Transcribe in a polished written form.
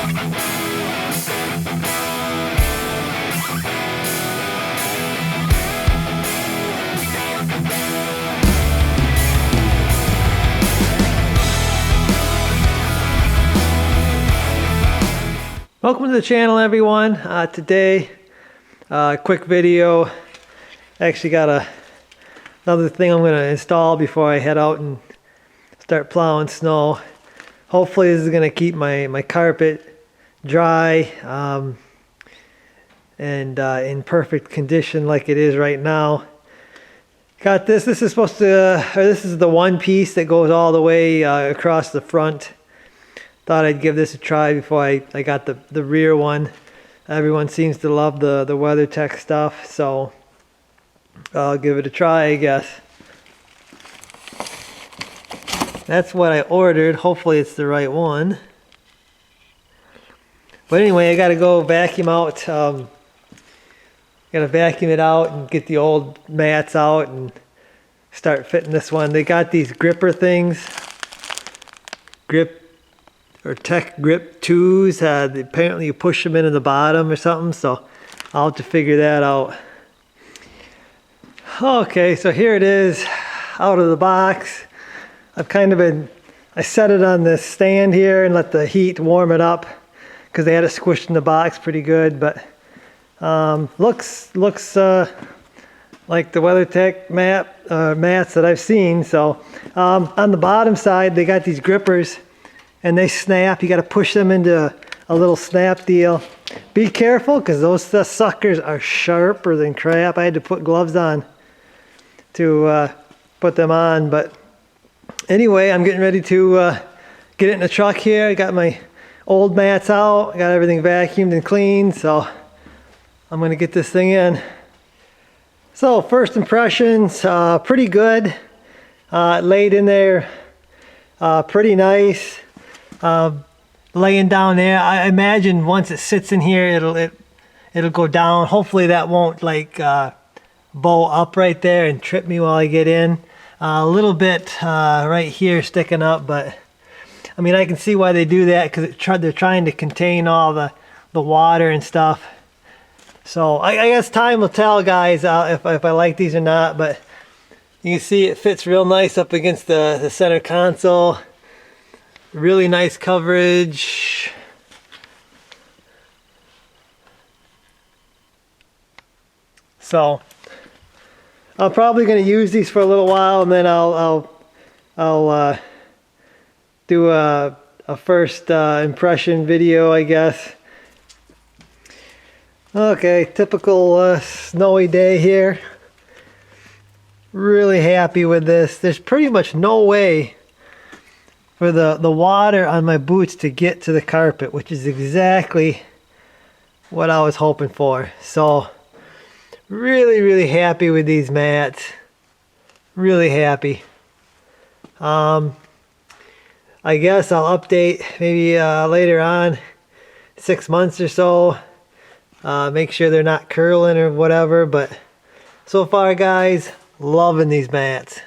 Welcome to the channel, everyone. Today, quick video. Actually got another thing I'm going to install before I head out and start plowing snow. Hopefully this is going to keep my carpet dry and in perfect condition like it is right now. Got this. This is supposed to, or this is the one piece that goes all the way across the front. Thought I'd give this a try before I got the rear one. Everyone seems to love the WeatherTech stuff, so I'll give it a try, I guess. That's what I ordered. Hopefully it's the right one. But anyway, I gotta go vacuum out. Gotta vacuum it out and get the old mats out and start fitting this one. They got these gripper things. Tech Grip 2s. Apparently you push them into the bottom or something, so I'll have to figure that out. Okay, so here it is out of the box. I set it on this stand here and let the heat warm it up because they had it squished in the box pretty good, but looks like the WeatherTech mats that I've seen. So on the bottom side they got these grippers and they snap. You got to push them into a little snap deal. Be careful because those suckers are sharper than crap. I had to put gloves on to put them on. But anyway, I'm getting ready to get it in the truck here. I got my old mats out. I got everything vacuumed and cleaned. So I'm going to get this thing in. So first impressions, pretty good. Laid in there pretty nice. Laying down there, I imagine once it sits in here it'll go down. Hopefully that won't like bow up right there and trip me while I get in. A little bit right here sticking up, but I mean I can see why they do that because they're trying to contain all the water and stuff. So I guess time will tell, guys, if I like these or not. But you can see it fits real nice up against the center console. Really nice coverage. So I'm probably going to use these for a little while, and then I'll do a first impression video, I guess. Okay, typical snowy day here. Really happy with this. There's pretty much no way for the water on my boots to get to the carpet, which is exactly what I was hoping for. So really happy with these mats. Really happy. I guess I'll update maybe later on, 6 months or so. Make sure they're not curling or whatever, but so far, guys, loving these mats.